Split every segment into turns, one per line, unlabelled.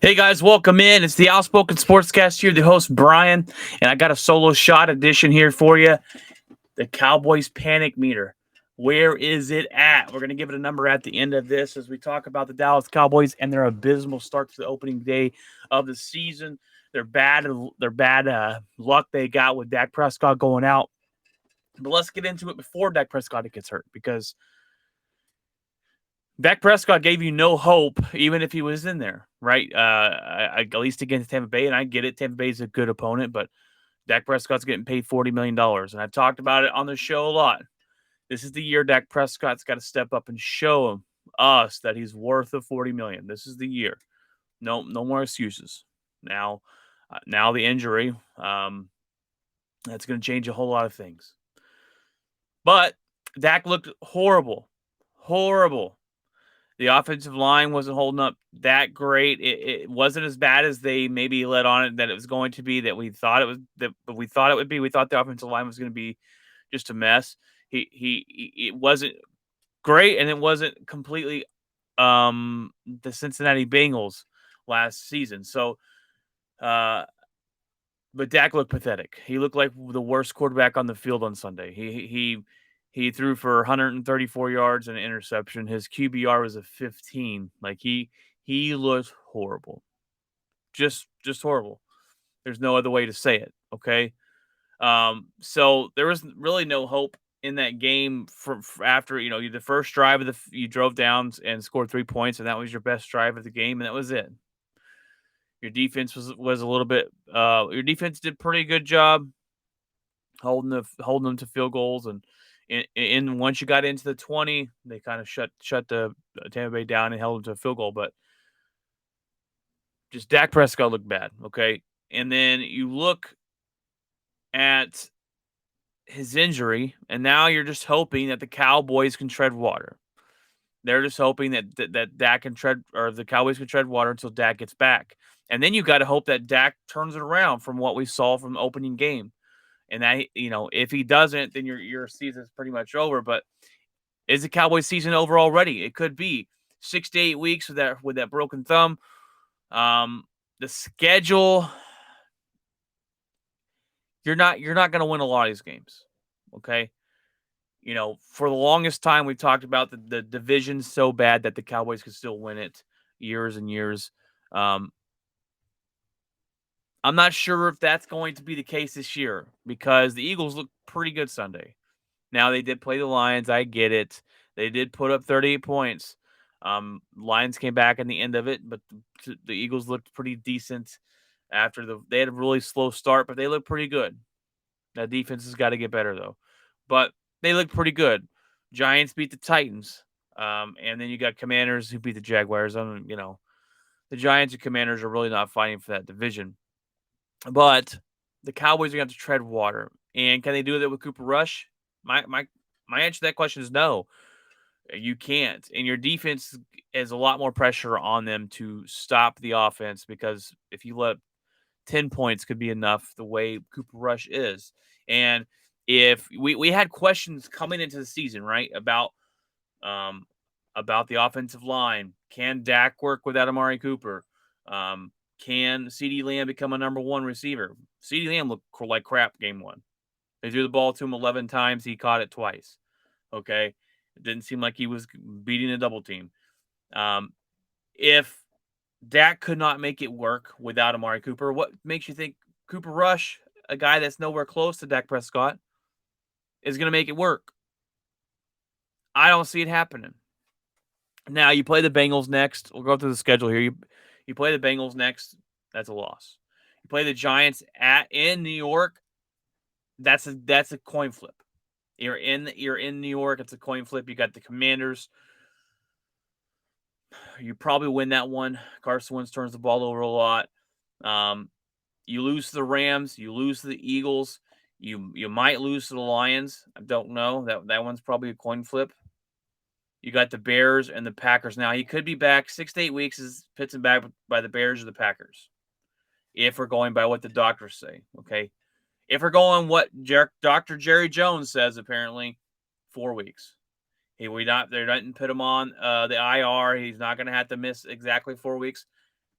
Hey guys, welcome in. It's the Outspoken Sportscast here, the host Brian, and I got a solo shot edition here for you. The Cowboys Panic Meter. Where is it at? We're going to give it a number at the end of this as we talk about the Dallas Cowboys and their abysmal start to the opening day of the season. Their bad luck they got with Dak Prescott going out. But let's get into it before Dak Prescott gets hurt because Dak Prescott gave you no hope, even if he was in there, right? At least against Tampa Bay, and I get it. Tampa Bay is a good opponent, but Dak Prescott's getting paid $40 million, and I've talked about it on the show a lot. This is the year Dak Prescott's got to step up and show us that he's worth the $40 million. This is the year. No more excuses. Now the injury, that's going to change a whole lot of things. But Dak looked horrible. The offensive line wasn't holding up that great. It wasn't as bad as they maybe let on it that it was going to be. That we thought it was. But we thought it would be. We thought the offensive line was going to be just a mess. It wasn't great, and it wasn't completely the Cincinnati Bengals last season. So, but Dak looked pathetic. He looked like the worst quarterback on the field on Sunday. He threw for 134 yards and an interception. His QBR was a 15. Like he looked horrible. Just horrible. There's no other way to say it, okay? So there was really no hope in that game for after, the first drive of you drove down and scored 3 points, and that was your best drive of the game, and that was it. Your defense was a little bit your defense did a pretty good job holding them to field goals, and in once you got into the 20, they kind of shut the Tampa Bay down and held them to a field goal. But just Dak Prescott looked bad, okay? And then you look at his injury, and now you're just hoping that the Cowboys can tread water. They're just hoping that Dak can tread, or the Cowboys can tread water until Dak gets back. And then you got to hope that Dak turns it around from what we saw from the opening game. And that, if he doesn't, then your season's pretty much over. But is the Cowboys season over already? It could be 6 to 8 weeks with that broken thumb. The schedule, you're not going to win a lot of these games. Okay. For the longest time, we've talked about the division so bad that the Cowboys could still win it years and years. I'm not sure if that's going to be the case this year because the Eagles look pretty good Sunday. Now, they did play the Lions. I get it. They did put up 38 points. Lions came back in the end of it, but the Eagles looked pretty decent after they had a really slow start, but they looked pretty good. That defense has got to get better, though. But they looked pretty good. Giants beat the Titans. And then you got Commanders who beat the Jaguars. The Giants and Commanders are really not fighting for that division. But the Cowboys are going to have to tread water. And can they do that with Cooper Rush? My answer to that question is no. You can't. And your defense has a lot more pressure on them to stop the offense because if you let 10 points could be enough the way Cooper Rush is. And if we had questions coming into the season, right, about the offensive line. Can Dak work without Amari Cooper? Can CeeDee Lamb become a number one receiver? CeeDee Lamb looked like crap game one. They threw the ball to him 11 times. He caught it twice. Okay. It didn't seem like he was beating a double team. If Dak could not make it work without Amari Cooper, what makes you think Cooper Rush, a guy that's nowhere close to Dak Prescott, is going to make it work? I don't see it happening. Now, you play the Bengals next. We'll go through the schedule here. You play the Bengals next. That's a loss. You play the Giants in New York. That's a coin flip. You're in New York. It's a coin flip. You got the Commanders. You probably win that one. Carson Wentz turns the ball over a lot. You lose to the Rams. You lose to the Eagles. You might lose to the Lions. I don't know. That one's probably a coin flip. You got the Bears and the Packers. Now, he could be back 6 to 8 weeks. Is pits him back by the Bears or the Packers, if we're going by what the doctors say, okay? If we're going what Dr. Jerry Jones says, apparently, 4 weeks. They're not put him on the IR. He's not going to have to miss exactly 4 weeks.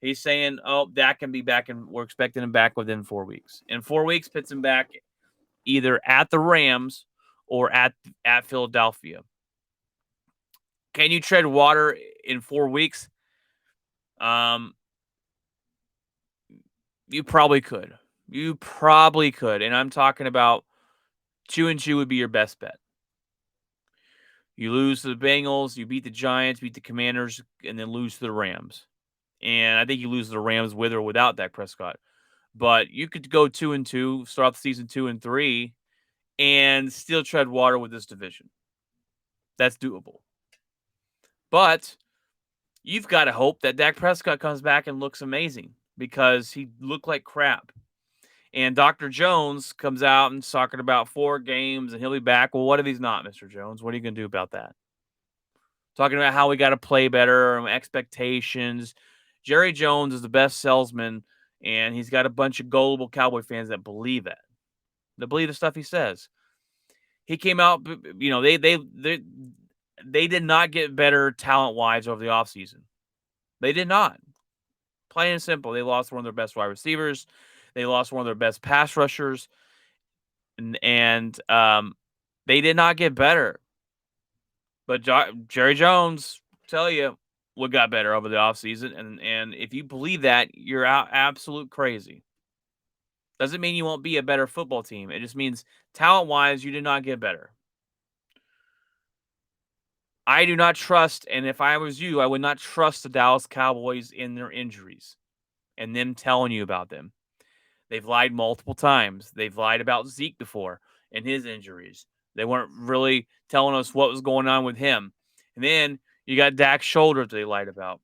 He's saying, "Oh, Dak can be back, and we're expecting him back within 4 weeks." In 4 weeks, puts him back either at the Rams or at Philadelphia. Can you tread water in 4 weeks? Um, you probably could. You probably could, and I'm talking about 2-2 would be your best bet. You lose to the Bengals, you beat the Giants, beat the Commanders, and then lose to the Rams. And I think you lose to the Rams with or without Dak Prescott. But you could go 2-2, start off the season 2-3, and still tread water with this division. That's doable. But you've got to hope that Dak Prescott comes back and looks amazing because he looked like crap. And Dr. Jones comes out and talking about 4 games and he'll be back. Well, what if he's not, Mr. Jones? What are you going to do about that? Talking about how we got to play better and expectations. Jerry Jones is the best salesman, and he's got a bunch of gullible Cowboy fans that believe it. They believe the stuff he says. He came out, they did not get better talent-wise over the offseason. They did not. Plain and simple. They lost one of their best wide receivers. They lost one of their best pass rushers. And they did not get better. But Jerry Jones, tell you, what got better over the offseason. And if you believe that, you're absolute crazy. Doesn't mean you won't be a better football team. It just means talent-wise, you did not get better. I do not trust, and if I was you, I would not trust the Dallas Cowboys in their injuries and them telling you about them. They've lied multiple times. They've lied about Zeke before and his injuries. They weren't really telling us what was going on with him. And then you got Dak's shoulder that they lied about.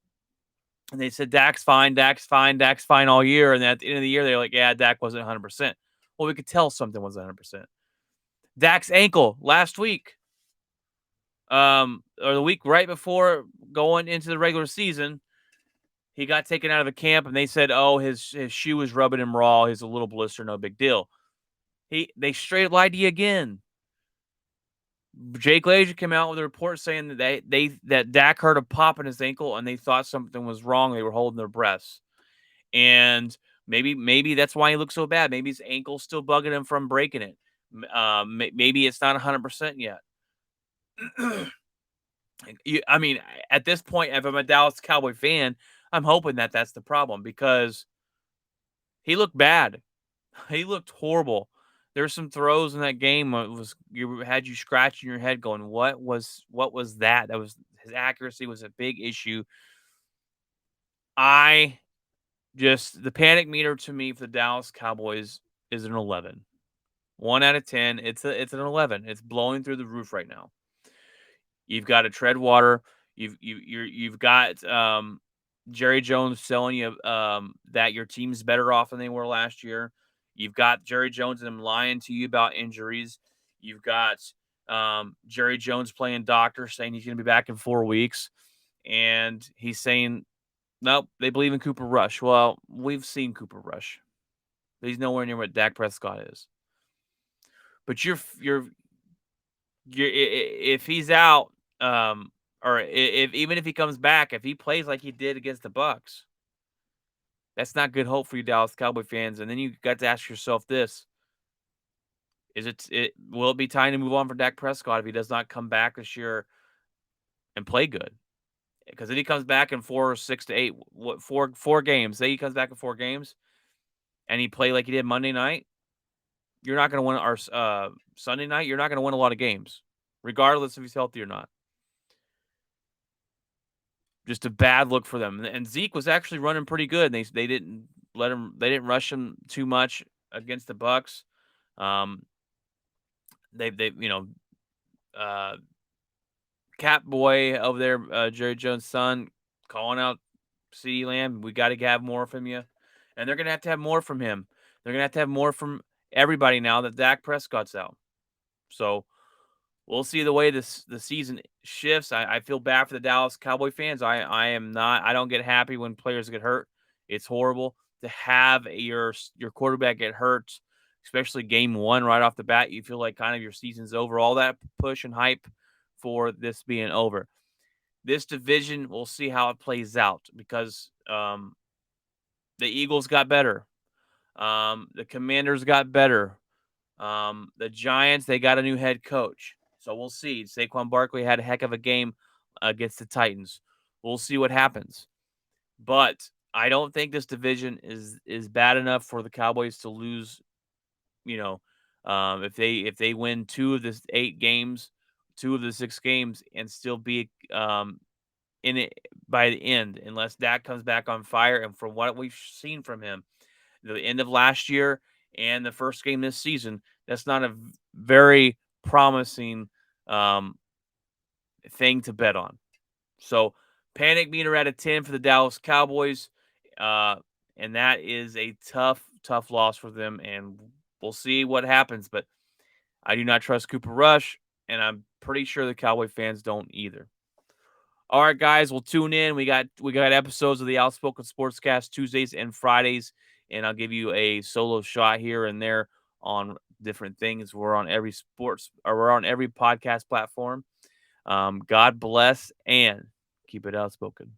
And they said Dak's fine, Dak's fine, Dak's fine all year. And at the end of the year, they're like, yeah, Dak wasn't 100%. Well, we could tell something wasn't 100%. Dak's ankle last week, or the week right before going into the regular season, he got taken out of a camp and they said, oh, his shoe was rubbing him raw. He's a little blister, no big deal. They straight lied to you again. Jake Glazer came out with a report saying that Dak heard a pop in his ankle and they thought something was wrong. They were holding their breaths, and maybe that's why he looks so bad. Maybe his ankle's still bugging him from breaking it. Maybe it's not 100% yet. I mean, at this point, if I'm a Dallas Cowboy fan, I'm hoping that that's the problem because he looked bad. He looked horrible. There's some throws in that game had you scratching your head going, what was that? That was his accuracy was a big issue. The panic meter to me for the Dallas Cowboys is an 11. 1 out of 10. It's an 11. It's blowing through the roof right now. You've got to tread water. You've got Jerry Jones telling you that your team's better off than they were last year. You've got Jerry Jones and him lying to you about injuries. You've got Jerry Jones playing doctor, saying he's going to be back in 4 weeks. And he's saying, nope, they believe in Cooper Rush. Well, we've seen Cooper Rush. He's nowhere near what Dak Prescott is. But if he's out, or if even if he comes back, if he plays like he did against the Bucs, that's not good hope for you Dallas Cowboy fans. And then you got to ask yourself this: will it be time to move on for Dak Prescott if he does not come back this year and play good? Because if he comes back in 4 or 6 to 8, four games, say he comes back in 4 games, and he play like he did Monday night, you're not going to win. Our Sunday night, you're not going to win a lot of games, regardless if he's healthy or not. Just a bad look for them. And Zeke was actually running pretty good. They didn't rush him too much against the Bucs. They Cat Boy over there, Jerry Jones' son, calling out CeeDee Lamb. We got to have more from you, and they're gonna have to have more from him. They're gonna have to have more from everybody now that Dak Prescott's out. So we'll see the way the season shifts. I feel bad for the Dallas Cowboy fans. I don't get happy when players get hurt. It's horrible to have your quarterback get hurt, especially game 1 right off the bat. You feel like kind of your season's over. All that push and hype for this being over. This division, we'll see how it plays out because The Eagles got better. The Commanders got better. The Giants, they got a new head coach. So we'll see. Saquon Barkley had a heck of a game against the Titans. We'll see what happens. But I don't think this division is bad enough for the Cowboys to lose. You know, if they win 2 of the 8 games, 2 of the 6 games, and still be in it by the end, unless Dak comes back on fire. And from what we've seen from him, the end of last year and the first game this season, that's not a very promising um, thing to bet on. So, panic meter at a 10 for the Dallas Cowboys. Uh, and that is a tough, tough loss for them. And we'll see what happens. But I do not trust Cooper Rush. And I'm pretty sure the Cowboy fans don't either. All right, guys, we'll tune in. We got episodes of the Outspoken Sportscast Tuesdays and Fridays, and I'll give you a solo shot here and there on different things. We're on every podcast platform. God bless and keep it outspoken.